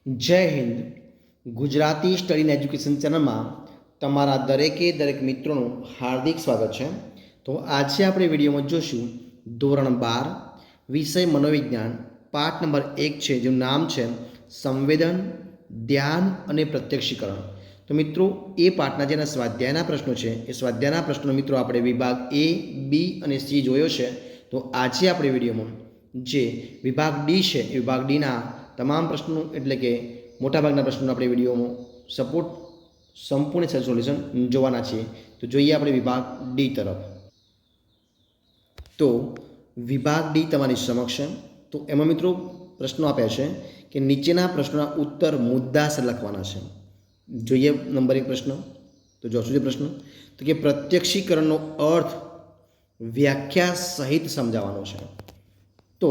જય Hind. Gujarati study and education ચેનલમાં તમારા દરેક મિત્રોનું હાર્દિક સ્વાગત છે. તો આજે આપણે વિડીયોમાં જોશું ધોરણ 12 વિષય મનોવિજ્ઞાન પાઠ નંબર 1 છે, જેનું નામ છે સંવેદન, ધ્યાન અને પ્રત્યક્ષીકરણ. તો મિત્રો, એ પાઠના જેના સ્વાધ્યાયના પ્રશ્નો છે એ સ્વાધ્યાયના પ્રશ્નો મિત્રો આપણે વિભાગ A, B અને C જોયો છે. તો આજે આપણે વિડીયોમાં જે વિભાગ D છે એ વિભાગ Dના તમામ પ્રશ્નો એટલે કે મોટાભાગના પ્રશ્નોનો આપણે વિડીયોમાં સંપૂર્ણ સોલ્યુશન જોવાના છીએ. તો જોઈએ આપણે વિભાગ ડી તરફ. તો વિભાગ ડી તમારી સમક્ષ છે. તો એમાં મિત્રો પ્રશ્નો આપ્યા છે કે નીચેના પ્રશ્નોના ઉત્તર મુદ્દાસર લખવાના છે. જોઈએ નંબર 1 પ્રશ્ન. તો જોશું જે પ્રશ્ન તો કે પ્રત્યક્ષીકરણનો અર્થ વ્યાખ્યા સહિત સમજાવવાનો છે. તો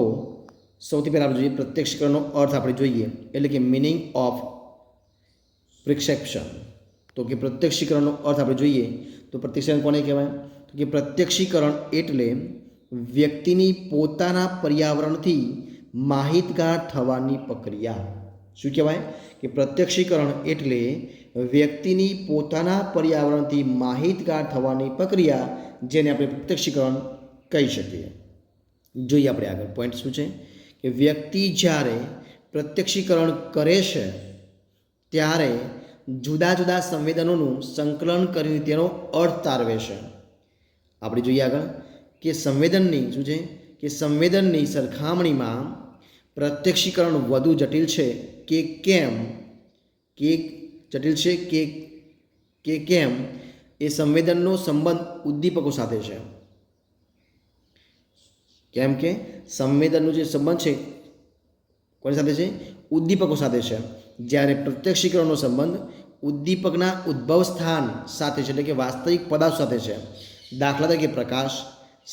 સૌથી પહેલાં આપણે જોઈએ પ્રત્યક્ષીકરણનો અર્થ આપણે જોઈએ એટલે કે મિનિંગ ઓફ પ્રિસેપ્શન. તો કે પ્રત્યક્ષીકરણનો અર્થ આપણે જોઈએ તો પ્રત્યક્ષીકરણ કોને કહેવાય? તો કે પ્રત્યક્ષીકરણ એટલે વ્યક્તિની પોતાના પર્યાવરણથી માહિતગાર થવાની પ્રક્રિયા. શું કહેવાય? કે પ્રત્યક્ષીકરણ એટલે વ્યક્તિની પોતાના પર્યાવરણથી માહિતગાર થવાની પ્રક્રિયા, જેને આપણે પ્રત્યક્ષીકરણ કહી શકીએ. જોઈએ આપણે આગળ પોઈન્ટ શું છે કે વ્યક્તિ જ્યારે પ્રત્યક્ષીકરણ કરે છે ત્યારે જુદા જુદા સંવેદનોનું સંકલન કરીને તેનો અર્થ તારવે છે. આપણે જોઈએ આગળ કે સંવેદનની શું છે કે સંવેદનની સરખામણીમાં પ્રત્યક્ષીકરણ વધુ જટિલ છે કે કેમ એ સંવેદનનો સંબંધ ઉદ્દીપકો સાથે છે. કેમ કે સંવેદનનો જે સંબંધ છે કોની સાથે છે? ઉદ્દીપકો સાથે છે. જ્યારે પ્રત્યક્ષીકરણનો સંબંધ ઉદ્દીપકના ઉદ્ભવ સ્થાન સાથે છે, એટલે કે વાસ્તવિક પદાર્થ સાથે છે. દાખલા તરીકે પ્રકાશ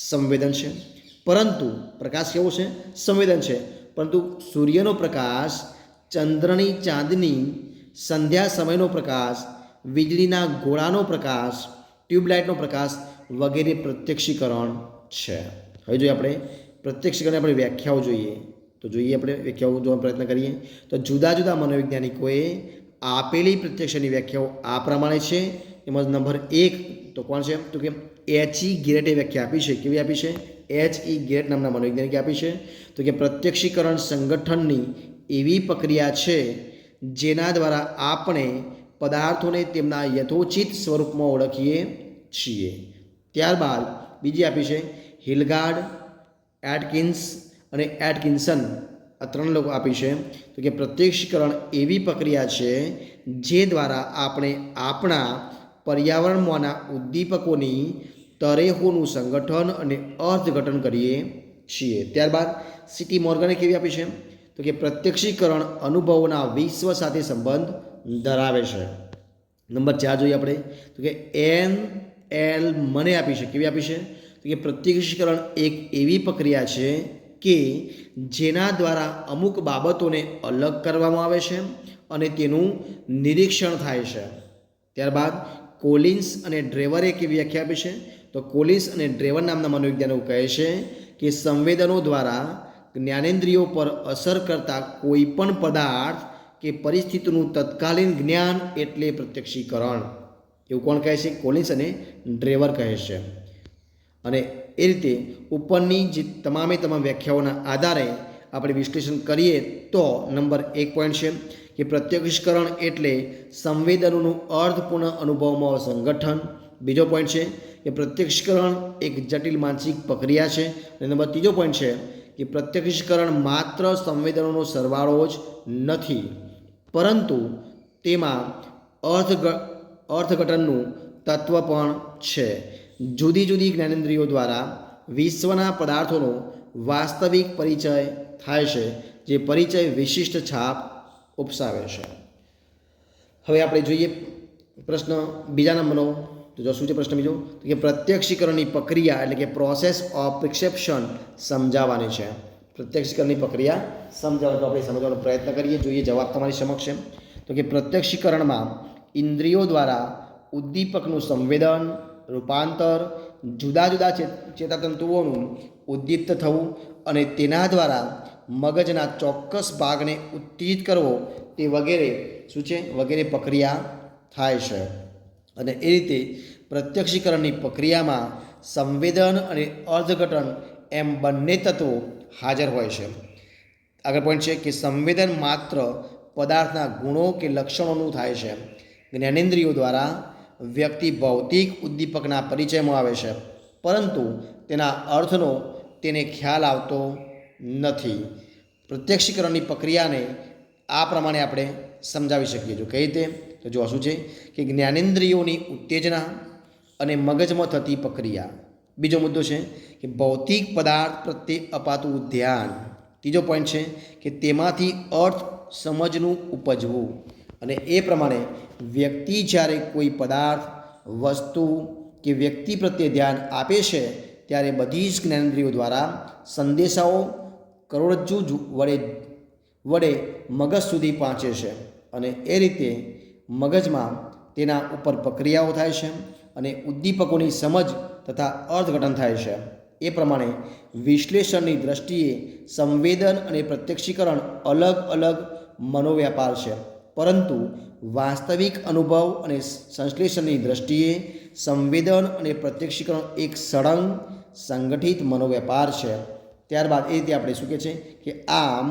સંવેદન છે, પરંતુ પ્રકાશ કેવો છે? સંવેદન છે. પરંતુ સૂર્યનો પ્રકાશ, ચંદ્રની ચાંદની, સંધ્યા સમયનો પ્રકાશ, વીજળીના ગોળાનો પ્રકાશ, ટ્યુબલાઇટનો પ્રકાશ વગેરે પ્રત્યક્ષીકરણ છે. હવે જોઈએ આપણે પ્રત્યક્ષીકરણની આપણે વ્યાખ્યાઓ જોઈએ. તો જોઈએ આપણે વ્યાખ્યાઓ જોવાનો પ્રયત્ન કરીએ. તો જુદા જુદા મનોવૈજ્ઞાનિકોએ આપેલી પ્રત્યક્ષની વ્યાખ્યાઓ આ પ્રમાણે છે. એમાં નંબર 1 તો કોણ છે? તો કે H.E. ગેરેટે વ્યાખ્યા આપી છે. કેવી આપી છે? H.E. ગેરેટ નામના મનોવૈજ્ઞાનિકે આપી છે. તો કે પ્રત્યક્ષીકરણ સંગઠનની એવી પ્રક્રિયા છે જેના દ્વારા આપણે પદાર્થોને તેમના યથોચિત સ્વરૂપમાં ઓળખીએ છીએ. ત્યારબાદ બીજી આપી છે હિલગાર્ડ, એટકિન્સ અને એટકિન્સન, આ 3 લોકો આપી છે. તો કે પ્રત્યક્ષીકરણ એવી પ્રક્રિયા છે જે દ્વારા આપણે આપણા પર્યાવરણમાંના ઉદ્દીપકોની તરેહોનું સંગઠન અને અર્થઘટન કરીએ છીએ. ત્યારબાદ સીટી મોર્ગને કેવી આપી છે? તો કે પ્રત્યક્ષીકરણ અનુભવોના વિશ્વ સાથે સંબંધ ધરાવે છે. નંબર 4 જોઈએ આપણે. તો કે N.L. મને આપી છે. કેવી આપી છે? તો કે પ્રત્યક્ષીકરણ એક એવી પ્રક્રિયા છે કે જેના દ્વારા અમુક બાબતોને અલગ કરવામાં આવે છે અને તેનું નિરીક્ષણ થાય છે. ત્યારબાદ કોલિન્સ અને ડ્રેવરે કેવી વ્યાખ્યા આપી છે? તો કોલિન્સ અને ડ્રેવર નામના મનોવૈજ્ઞાનિકો કહે છે કે સંવેદનો દ્વારા જ્ઞાનેન્દ્રિયો પર અસર કરતા કોઈપણ પદાર્થ કે પરિસ્થિતિનું તત્કાલીન જ્ઞાન એટલે પ્રત્યક્ષીકરણ. એવું કોણ કહે છે? કોલિન્સ અને ડ્રેવર કહે છે. અને એ રીતે ઉપરની જે તમામ વ્યાખ્યાઓના આધારે આપણે વિશ્લેષણ કરીએ તો નંબર 1 પોઈન્ટ છે કે પ્રત્યક્ષીકરણ એટલે સંવેદનોનું અર્થપૂર્ણ અનુભવમાં સંગઠન. બીજો પોઈન્ટ છે કે પ્રત્યક્ષીકરણ એક જટિલ માનસિક પ્રક્રિયા છે. અને નંબર 3 પોઈન્ટ છે કે પ્રત્યક્ષીકરણ માત્ર સંવેદનોનો સરવાળો જ નથી, પરંતુ તેમાં અર્થઘટનનું તત્વ પણ છે. જુદી જુદી જ્ઞાનેન્દ્રિયો દ્વારા વિશ્વના પદાર્થોનો વાસ્તવિક પરિચય થાય છે, જે પરિચય વિશિષ્ટ છાપ ઉપસાવે છે. હવે આપણે જોઈએ પ્રશ્ન બીજા નંબરનો. તો જો શું છે પ્રશ્ન બીજો? તો કે પ્રત્યક્ષીકરણની પ્રક્રિયા એટલે કે પ્રોસેસ ઓફ પ્રિસેપ્શન સમજાવવાની છે. પ્રત્યક્ષીકરણની પ્રક્રિયા સમજાવવા તો આપણે સમજવાનો પ્રયત્ન કરીએ. જોઈએ જવાબ તમારી સમક્ષ છે. તો કે પ્રત્યક્ષીકરણમાં ઇન્દ્રિયો દ્વારા ઉદ્દીપકનું સંવેદન, રૂપાંતર, જુદા જુદા ચેતાતંતુઓનું ઉદ્દીપ્ત થવું અને તેના દ્વારા મગજના ચોક્કસ ભાગને ઉત્તેજિત કરવો તે વગેરે શું છે વગેરે પ્રક્રિયા થાય છે. અને એ રીતે પ્રત્યક્ષીકરણની પ્રક્રિયામાં સંવેદન અને અર્થઘટન એમ બંને તત્વો હાજર હોય છે. આગળ પોઈન્ટ છે કે સંવેદન માત્ર પદાર્થના ગુણો કે લક્ષણોનું થાય છે. જ્ઞાનેન્દ્રિયો દ્વારા વ્યક્તિ ભૌતિક ઉદ્દીપકના પરિચયમાં આવે છે, પરંતુ તેના અર્થનો તેને ખ્યાલ આવતો નથી. પ્રત્યક્ષીકરણની પ્રક્રિયાને આ પ્રમાણે આપણે સમજાવી શકીએ છીએ. કઈ રીતે? તો જો શું છે કે જ્ઞાનેન્દ્રિયોની ઉત્તેજના અને મગજમાં થતી પ્રક્રિયા. બીજો મુદ્દો છે કે ભૌતિક પદાર્થ પ્રત્યે અપાતું ધ્યાન. ત્રીજો પોઈન્ટ છે કે તેમાંથી અર્થ સમજનું ઉપજવું. અને એ પ્રમાણે વ્યક્તિ જ્યારે કોઈ પદાર્થ, વસ્તુ કે વ્યક્તિ પ્રત્યે ધ્યાન આપે છે ત્યારે બધી જ જ્ઞાનેન્દ્રિયો દ્વારા સંદેશાઓ કરોડરજ્જુ વડે મગજ સુધી પહોંચે છે. અને એ રીતે મગજમાં તેના ઉપર પ્રક્રિયાઓ થાય છે અને ઉદ્દીપકોની સમજ તથા અર્થઘટન થાય છે. એ પ્રમાણે વિશ્લેષણની દૃષ્ટિએ સંવેદન અને પ્રત્યક્ષીકરણ અલગ અલગ મનોવ્યાપાર છે, પરંતુ વાસ્તવિક અનુભવ અને સંશ્લેષણની દૃષ્ટિએ સંવેદન અને પ્રત્યક્ષીકરણ એક સળંગ સંગઠિત મનોવ્યાપાર છે. ત્યારબાદ એ રીતે આપણે શું કહે છે કે આમ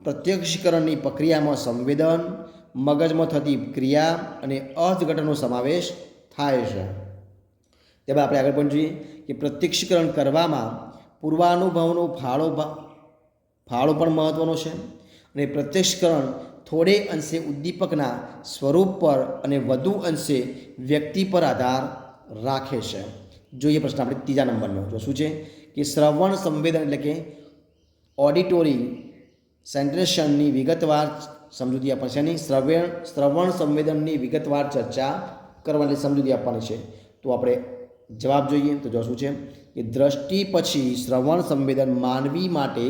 પ્રત્યક્ષીકરણની પ્રક્રિયામાં સંવેદન, મગજમાં થતી ક્રિયા અને અર્થઘટનનો સમાવેશ થાય છે. ત્યારબાદ આપણે આગળ પણ જોઈએ કે પ્રત્યક્ષીકરણ કરવામાં પૂર્વાનુભવનો ફાળો પણ મહત્ત્વનો છે. અને પ્રત્યક્ષીકરણ થોડે અંશે ઉદ્દીપકના સ્વરૂપ પર અને વધુ અંશે વ્યક્તિ પર આધાર રાખે છે. જોઈએ પ્રશ્ન આપણે ત્રીજા નંબરનો. જો શું છે કે શ્રવણ સંવેદન એટલે કે ઓડિટોરી સેન્ટ્રેશનની વિગતવાર સમજૂતી આપવાની છે. એની શ્રવણ સંવેદનની વિગતવાર ચર્ચા કરવાની સમજૂતી આપવાની છે. તો આપણે જવાબ જોઈએ. તો જો શું છે કે દ્રષ્ટિ પછી શ્રવણ સંવેદન માનવી માટે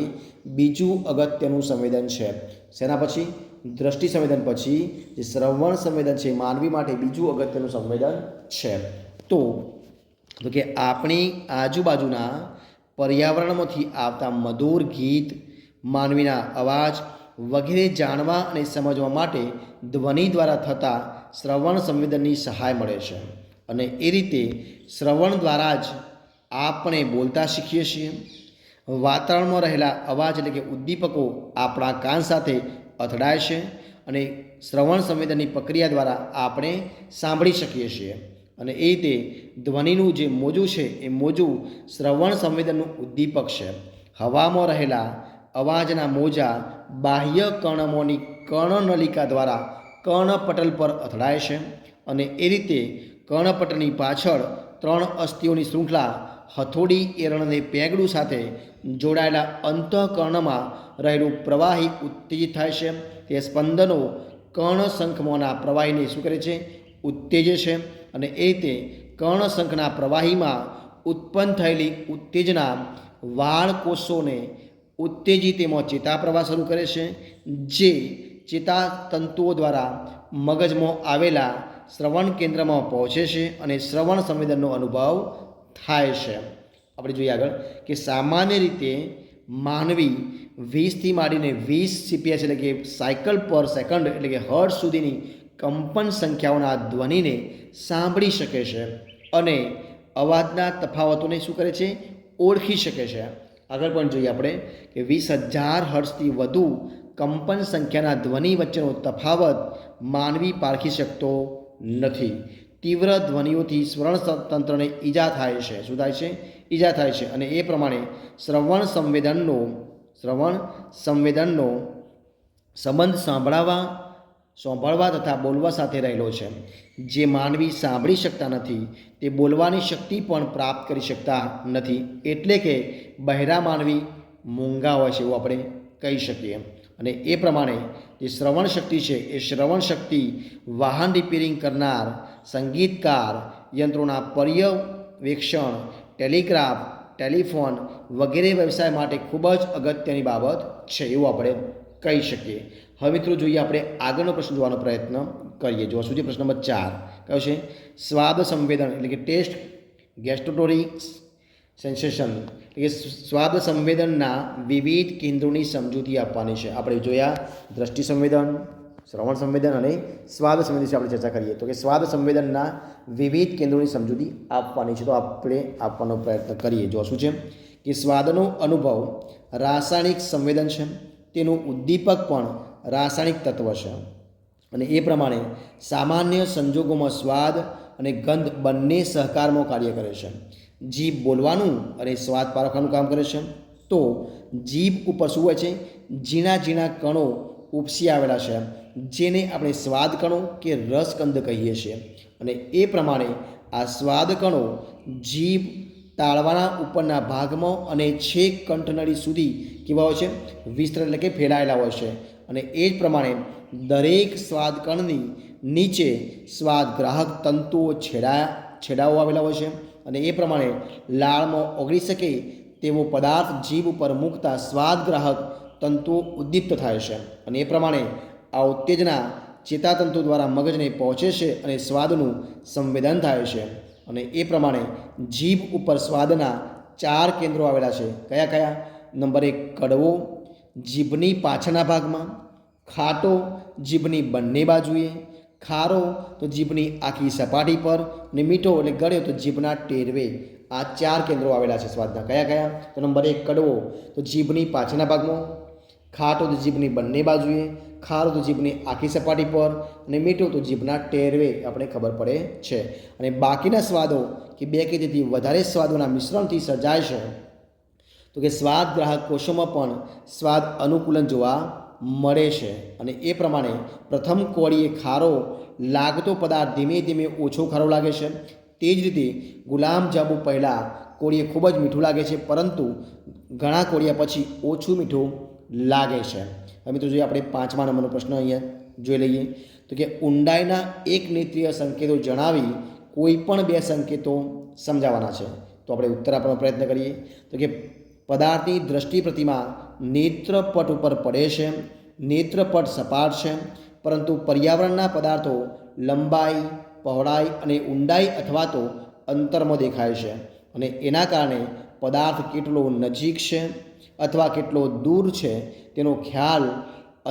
બીજું અગત્યનું સંવેદન છે. શેના પછી? દ્રષ્ટિ સંવેદન પછી જે શ્રવણ સંવેદન છે માનવી માટે બીજું અગત્યનું સંવેદન છે. તો કે આપણી આજુબાજુના પર્યાવરણમાંથી આવતા મધુર ગીત, માનવીના અવાજ વગેરે જાણવા અને સમજવા માટે ધ્વનિ દ્વારા થતા શ્રવણ સંવેદનની સહાય મળે છે. અને એ રીતે શ્રવણ દ્વારા જ આપણે બોલતા શીખીએ છીએ. વાતાવરણમાં રહેલા અવાજ એટલે કે ઉદ્દીપકો આપણા કાન સાથે અથડાય છે અને શ્રવણ સંવેદનની પ્રક્રિયા દ્વારા આપણે સાંભળી શકીએ છીએ. અને એ રીતે ધ્વનિનું જે મોજું છે એ મોજું શ્રવણ સંવેદનનું ઉદ્દીપક છે. હવામાં રહેલા અવાજના મોજા બાહ્ય કર્ણમોની કર્ણનલિકા દ્વારા કર્ણપટલ પર અથડાય છે. અને એ રીતે કર્ણપટલની પાછળ 3 અસ્થિઓની શૃંખલા હથોડી, એરણ અને પેગડું સાથે જોડાયેલા અંતઃકર્ણમાં રહેલું પ્રવાહી ઉત્તેજિત થાય છે. તે સ્પંદનો કર્ણશંખમાંના પ્રવાહીને શું કરે છે? ઉત્તેજે છે. અને એ રીતે કર્ણશંખના પ્રવાહીમાં ઉત્પન્ન થયેલી ઉત્તેજના વાળ કોષોને ઉત્તેજી તેમાં ચેતાપ્રવાહ શરૂ કરે છે, જે ચેતાતંતુઓ દ્વારા મગજમાં આવેલા શ્રવણ કેન્દ્રમાં પહોંચે છે અને શ્રવણ સંવેદનનો અનુભવ થાય છે. આપણે જોઈએ આગળ કે સામાન્ય રીતે માનવી 20થી માંડીને 20 CPS એટલે કે સાયકલ પર સેકન્ડ એટલે કે હર્ટ્ઝ સુધીની કંપન સંખ્યાઓના ધ્વનિને સાંભળી શકે છે અને અવાજના તફાવતોને શું કરે છે? ઓળખી શકે છે. આગળ પણ જોઈએ આપણે કે 20,000 હર્ટ્ઝથી વધુ કંપન સંખ્યાના ધ્વનિ વચ્ચેનો તફાવત માનવી પારખી શકતો નથી. તીવ્ર ધ્વનિઓથી શ્રવણ તંત્રને ઈજા થાય છે. શું થાય છે? ઈજા થાય છે. અને એ પ્રમાણે શ્રવણ સંવેદનનો સંબંધ સાંભળવા તથા બોલવા સાથે રહેલો છે. જે માનવી સાંભળી શકતા નથી તે બોલવાની શક્તિ પણ પ્રાપ્ત કરી શકતા નથી. એટલે કે બહેરા માનવી મૂંગા હોય છે એવું આપણે કહી શકીએ. અને એ પ્રમાણે જે શ્રવણ શક્તિ છે એ શ્રવણ શક્તિ વાહન રિપેરિંગ કરનાર, સંગીતકાર, યંત્રોના પર્યવેક્ષણ, ટેલિગ્રાફ, ટેલિફોન વગેરે વ્યવસાય માટે ખૂબ જ અગત્યની બાબત છે એવું આપણે કહી શકીએ. હવે મિત્રો જોઈએ આપણે આગળનો પ્રશ્ન જોવાનો પ્રયત્ન કરીએ. જો શું છે પ્રશ્ન નંબર 4 કયો છે? સ્વાદ સંવેદન એટલે કે ટેસ્ટ ગેસ્ટોટરી સેન્સેશન એટલે કે સ્વાદ સંવેદનના વિવિધ કેન્દ્રોની સમજૂતી આપવાની છે. આપણે જોયા દ્રષ્ટિ સંવેદન, શ્રવણ સંવેદન અને સ્વાદ સંવેદન વિશે આપણે ચર્ચા કરીએ. તો કે સ્વાદ સંવેદનના વિવિધ કેન્દ્રોની સમજૂતી આપવાની છે. તો આપણે આપવાનો પ્રયત્ન કરીએ. જો શું છે કે સ્વાદનો અનુભવ રાસાયણિક સંવેદન છે, તેનું ઉદ્દીપક પણ રાસાયણિક તત્વ છે અને એ પ્રમાણે સામાન્ય સંજોગોમાં સ્વાદ અને ગંધ બંને સહકારમાં કાર્ય કરે છે. જીભ બોલવાનું અને સ્વાદ પારખવાનું કામ કરે છે. તો જીભ ઉપર શું હોય છે? ઝીણા ઝીણા કણો ઉપસી આવેલા છે, જેને આપણે સ્વાદ કણો કે રસકંદ કહીએ છીએ. અને એ પ્રમાણે આ સ્વાદ કણો જીભ તાળવાના ઉપરના ભાગમાં અને છેક કંઠનળી સુધી કેવા હોય છે? વિસ્તૃત એટલે કે ફેલાયેલા હોય છે. અને એ જ પ્રમાણે દરેક સ્વાદ કણની નીચે સ્વાદ ગ્રાહક તંતુઓ છેડાઓ આવેલા હોય છે. અને એ પ્રમાણે લાળમાં ઓગળી શકે તેવો પદાર્થ જીભ ઉપર મૂકતા સ્વાદ ગ્રાહક તંતુઓ ઉદ્દીપ્ત થાય છે. અને એ પ્રમાણે આ ઉત્તેજના ચેતાતંતુ દ્વારા મગજને પહોંચે છે અને સ્વાદનું સંવેદન થાય છે. અને એ પ્રમાણે જીભ ઉપર સ્વાદના 4 કેન્દ્રો આવેલા છે. કયા કયા? નંબર 1 કડવો, જીભની પાછળના ભાગમાં; ખાટો, જીભની બંને બાજુએ; ખારો તો જીભની આખી સપાટી પર; અને મીઠો એટલે ગળ્યો તો જીભના ટેરવે. આ 4 કેન્દ્રો આવેલા છે સ્વાદના. કયા કયા? તો નંબર 1 કડવો તો જીભની પાછળના ભાગમાં; ખાટો તો જીભની બંને બાજુએ; ખારો તો જીભની આખી સપાટી પર; અને મીઠો તો જીભના ટેરવે આપણે ખબર પડે છે. અને બાકીના સ્વાદો કે 2 કે તેથી વધારે સ્વાદોના મિશ્રણથી સર્જાય છે. તો કે સ્વાદ ગ્રાહક કોષોમાં પણ સ્વાદ અનુકૂલન જોવા મળે છે. અને એ પ્રમાણે પ્રથમ કોળીએ ખારો લાગતો પદાર્થ ધીમે ધીમે ઓછો ખારો લાગે છે. તે જ રીતે ગુલાબજાંબુ પહેલાં કોળીએ ખૂબ જ મીઠું લાગે છે, પરંતુ ઘણા કોળિયા પછી ઓછું મીઠું લાગે છે. હવે મિત્રો જોઈએ આપણે 5મા નંબરનો પ્રશ્ન અહીંયા જોઈ લઈએ. તો કે ઊંડાઈના એક નેત્રીય સંકેતો જણાવી કોઈ પણ 2 સંકેતો સમજાવવાના છે. તો આપણે ઉત્તર આપવાનો પ્રયત્ન કરીએ. તો કે પદાર્થની દ્રષ્ટિ પ્રતિમા નેત્રપટ ઉપર પડે છે. નેત્રપટ સપાટ છે, પરંતુ પર્યાવરણના પદાર્થો લંબાઈ, પહોળાઈ અને ઊંડાઈ અથવા તો અંતરમાં દેખાય છે. અને એના કારણે પદાર્થ કેટલો નજીક છે અથવા કેટલો દૂર છે તેનો ખ્યાલ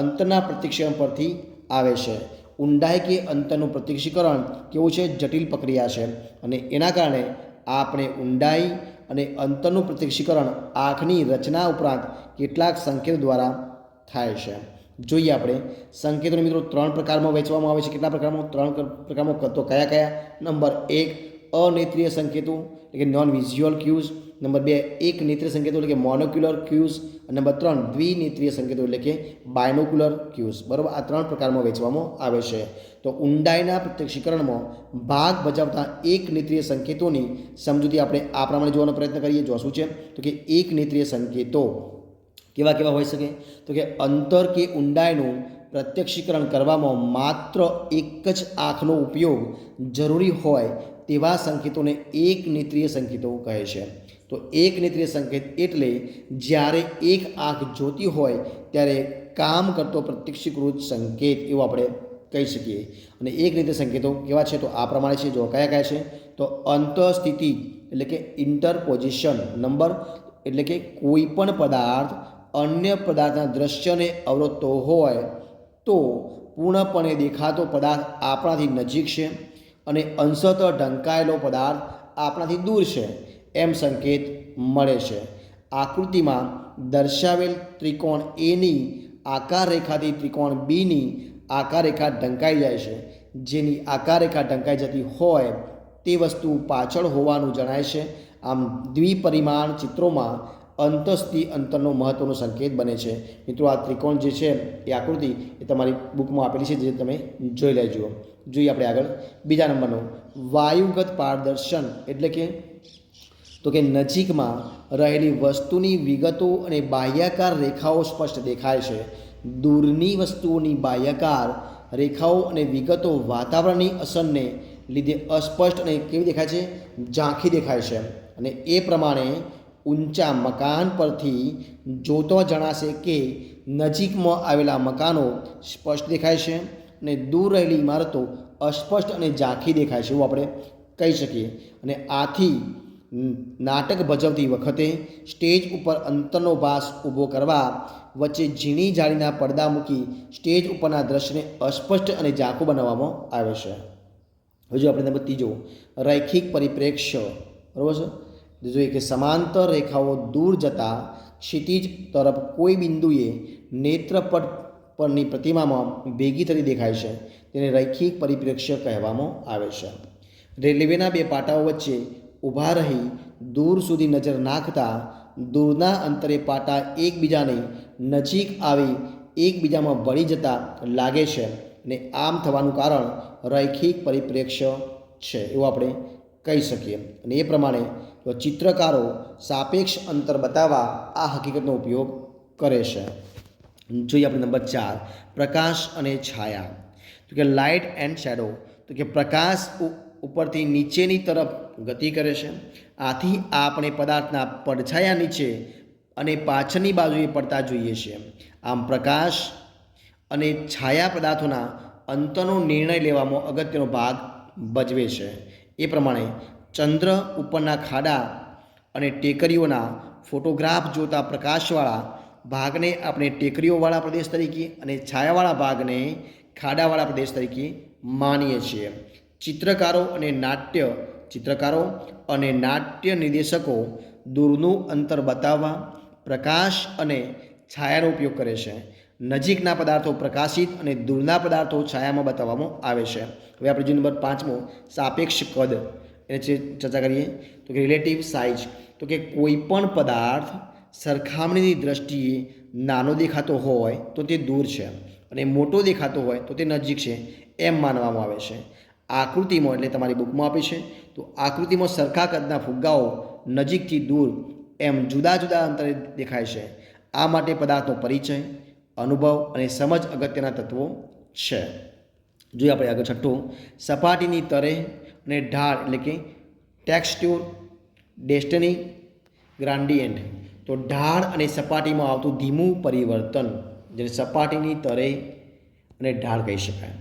અંતરના પ્રત્યક્ષીકરણ પરથી આવે છે. ઊંડાઈ કે અંતરનું પ્રત્યક્ષીકરણ કેવું છે? જટિલ પ્રક્રિયા છે. અને એના કારણે આપણે ઊંડાઈ અને અંતરનું પ્રત્યક્ષીકરણ આંખની રચના ઉપરાંત કેટલાક સંકેતો દ્વારા થાય છે. જોઈએ આપણે સંકેતોને મિત્રો 3 પ્રકારમાં વહેંચવામાં આવે છે. કેટલા પ્રકારમાં? 3 પ્રકારમાં. તો કયા કયા? નંબર 1 અનેત્રીય સંકેતો એટલે કે નોન વિઝ્યુઅલ ક્યુઝ; નંબર 2 એક નેત્રીય સંકેતો એટલે કે મોનોક્યુલર ક્યુઝ; અને નંબર 3 દ્વિનેત્રીય સંકેતો એટલે કે બાયનોક્યુલર ક્યુઝ. બરાબર, આ 3 પ્રકારમાં વહેંચવામાં આવે છે. તો ઊંડાઈના પ્રત્યક્ષીકરણમાં ભાગ ભજવતા એક નેત્રીય સંકેતોની સમજૂતી આપણે આ પ્રમાણે જોવાનો પ્રયત્ન કરીએ. જો શું છે? તો કે એક નેત્રીય સંકેતો કેવા કેવા હોઈ શકે? તો કે અંતર કે ઊંડાઈનું પ્રત્યક્ષીકરણ કરવામાં માત્ર એક જ આંખનો ઉપયોગ જરૂરી હોય તેવા સંકેતોને એક નેત્રીય સંકેતો કહે છે. તો એક નેત્રીય સંકેત એટલે જ્યારે એક આંખ જોતી હોય ત્યારે કામ કરતો પ્રત્યક્ષીકૃત સંકેત એવું આપણે કહી શકીએ. અને એક નેત્રીય સંકેતો કેવા છે? તો આ પ્રમાણે છે. જો કયા કયા છે? તો અંતઃસ્થિતિ એટલે કે ઇન્ટરપોઝિશન નંબર એટલે કે કોઈ પણ પદાર્થ અન્ય પદાર્થના દ્રશ્યને અવરોધતો હોય તો પૂર્ણપણે દેખાતો પદાર્થ આપણાથી નજીક છે અને અંશતઃ ઢંકાયેલો પદાર્થ આપણાથી દૂર છે એમ સંકેત મળે છે. આકૃતિમાં દર્શાવેલ ત્રિકોણ એની આકાર રેખાથી ત્રિકોણ બીની આકાર રેખા ઢંકાઈ જાય છે. જેની આકાર રેખા ઢંકાઈ જતી હોય તે વસ્તુ પાછળ હોવાનું જણાય છે. આમ દ્વિપરિમાણ ચિત્રોમાં અંતઃસ્થિતિ અંતરનો મહત્વનો સંકેત બને છે. મિત્રો આ ત્રિકોણ જે છે એ આકૃતિ એ તમારી બુકમાં આપેલી છે, જે તમે જોઈ લેજો. જોઈએ આપણે આગળ બીજા નંબરનો વાયુગત પારદર્શન એટલે કે તો કે નજીકમાં રહેલી વસ્તુની વિગતો અને બાહ્યાકાર રેખાઓ સ્પષ્ટ દેખાય છે. દૂરની વસ્તુઓની બાહ્યાકાર રેખાઓ અને વિગતો વાતાવરણની અસરને લીધે અસ્પષ્ટ અને કેવી દેખાય છે? ઝાંખી દેખાય છે. અને એ પ્રમાણે ઊંચા મકાન પરથી જોતો જણાશે કે નજીકમાં આવેલા મકાનો સ્પષ્ટ દેખાય છે અને દૂર રહેલી ઇમારતો અસ્પષ્ટ અને ઝાંખી દેખાય છે એવું આપણે કહી શકીએ. અને આથી નાટક ભજવતી વખતે સ્ટેજ ઉપર અંતરનો ભાસ ઊભો કરવા વચ્ચે ઝીણી જાળીના પડદા મૂકી સ્ટેજ ઉપરના દ્રશ્યને અસ્પષ્ટ અને ઝાંખું બનાવવામાં આવે છે. હજુ આપણે નંબર 3 રૈખિક પરિપ્રેક્ષ્ય. બરાબર છે. જોઈએ કે સમાંતર રેખાઓ દૂર જતા ક્ષિતિજ તરફ કોઈ બિંદુએ નેત્રપટ પરની પ્રતિમામાં ભેગી થતી દેખાય છે, તેને રૈખિક પરિપ્રેક્ષ્ય કહેવામાં આવે છે. રેલવેના બે પાટાઓ વચ્ચે ઊભા રહી દૂર સુધી નજર નાખતા દૂરના અંતરે પાટા એકબીજાને નજીક આવી એકબીજામાં ભળી જતા લાગે છે, અને આમ થવાનું કારણ રૈખિક પરિપ્રેક્ષ્ય છે એવું આપણે કહી શકીએ. અને એ પ્રમાણે ચિત્રકારો સાપેક્ષ અંતર બતાવવા આ હકીકતનો ઉપયોગ કરે છે. જોઈએ આપણે નંબર 4 પ્રકાશ અને છાયા. તો કે લાઇટ એન્ડ શેડો. તો કે પ્રકાશ ઉપરથી નીચેની તરફ ગતિ કરે છે. આથી આપણે પદાર્થના પડછાયા નીચે અને પાછળની બાજુએ પડતા જોઈએ છીએ. આમ પ્રકાશ અને છાયા પદાર્થોના અંતરનો નિર્ણય લેવામાં અગત્યનો ભાગ ભજવે છે. એ પ્રમાણે ચંદ્ર ઉપરના ખાડા અને ટેકરીઓના ફોટોગ્રાફ જોતા પ્રકાશવાળા ભાગને આપણે ટેકરીઓવાળા પ્રદેશ તરીકે અને છાયાવાળા ભાગને ખાડાવાળા પ્રદેશ તરીકે માનીએ છીએ. ચિત્રકારો અને નાટ્ય નિર્દેશકો દૂરનું અંતર બતાવવા પ્રકાશ અને છાયાનો ઉપયોગ કરે છે. નજીકના પદાર્થો પ્રકાશિત અને દૂરના પદાર્થો છાયામાં બતાવવામાં આવે છે. હવે આપણે જે નંબર 5 સાપેક્ષ કદ એને ચર્ચા કરીએ. તો કે રિલેટિવ સાઇઝ. તો કે કોઈ પણ પદાર્થ સરખામણીની દ્રષ્ટિએ નાનો દેખાતો હોય તો તે દૂર છે, અને મોટો દેખાતો હોય તો તે નજીક છે એમ માનવામાં આવે છે. આકૃતિમાં એટલે તમારી બુકમાં આપી છે તો આકૃતિમાં સરખા કદના ફુગ્ગાઓ નજીકથી દૂર એમ જુદા જુદા અંતરે દેખાય છે. આ માટે પદાર્થનો પરિચય, અનુભવ અને સમજ અગત્યના તત્વો છે. જોઈએ આપણે આગળ 6 સપાટીની તરે અને ઢાળ એટલે કે ટેક્સચ્યુર ડેસ્ટની ગ્રાન્ડિયન્ટ. તો ઢાળ અને સપાટીમાં આવતું ધીમું પરિવર્તન જેને સપાટીની તરે અને ઢાળ કહી શકાય.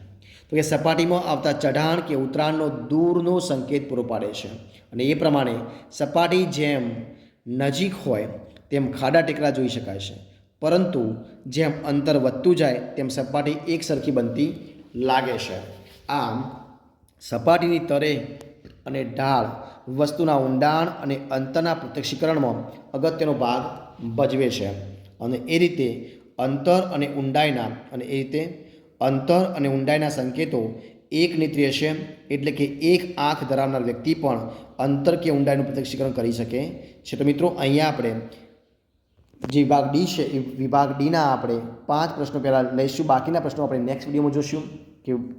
તો કે સપાટીમાં આવતા ચઢાણ કે ઉતરાણનો દૂરનો સંકેત પૂરો પાડે છે, અને એ પ્રમાણે સપાટી જેમ નજીક હોય તેમ ખાડા ટેકરા જોઈ શકાય છે, પરંતુ જેમ અંતર વધતું જાય તેમ સપાટી એક સરખી બનતી લાગે છે. આમ સપાટીની તરે અને ઢાળ વસ્તુના ઊંડાણ અને અંતરના પ્રત્યક્ષીકરણમાં અગત્યનો ભાગ ભજવે છે, અને એ રીતે અંતર અને ઊંડાઈના સંકેતો એક નેત્રીય છે, એટલે કે એક આંખ ધરાવનાર વ્યક્તિ પણ અંતર કે ઊંડાઈનું પ્રત્યક્ષીકરણ કરી શકે છે. તો મિત્રો અહીંયા આપણે જે વિભાગ ડી છે એ વિભાગ ડીના આપણે 5 પ્રશ્નો પહેલાં લઈશું. બાકીના પ્રશ્નો આપણે નેક્સ્ટ વિડીયોમાં જોઈશું,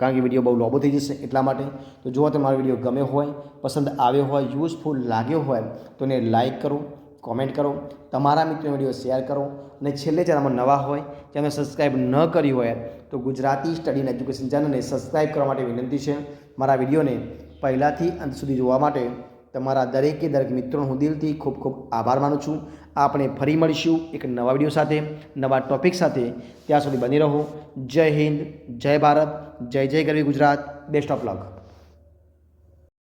કારણ કે વિડીયો બહુ લાંબો થઈ જશે એટલા માટે. તો જો તમારો વિડીયો ગમે હોય, પસંદ આવ્યો હોય, યુઝફુલ લાગ્યો હોય તો એને લાઇક કરો, કોમેન્ટ કરો, તમારા મિત્રોને વિડીયો શેર કરો, અને છેલ્લે ચેનલમાં નવા હોય, ચેનલ સબસ્ક્રાઈબ ન કરી હોય તો ગુજરાતી સ્ટડી એન્ડ એજ્યુકેશન ચેનલને સબસ્ક્રાઈબ કરવા માટે વિનંતી છે. મારા વિડીયોને પહેલાંથી અંત સુધી જોવા માટે તમારા દરેક મિત્રોનો હું દિલથી ખૂબ ખૂબ આભાર માનું છું. આપણે ફરી મળીશું એક નવા વિડીયો સાથે, નવા ટોપિક સાથે. ત્યાં સુધી બની રહો. જય હિન્દ, જય ભારત, જય જય ગરવી ગુજરાત. Best of luck.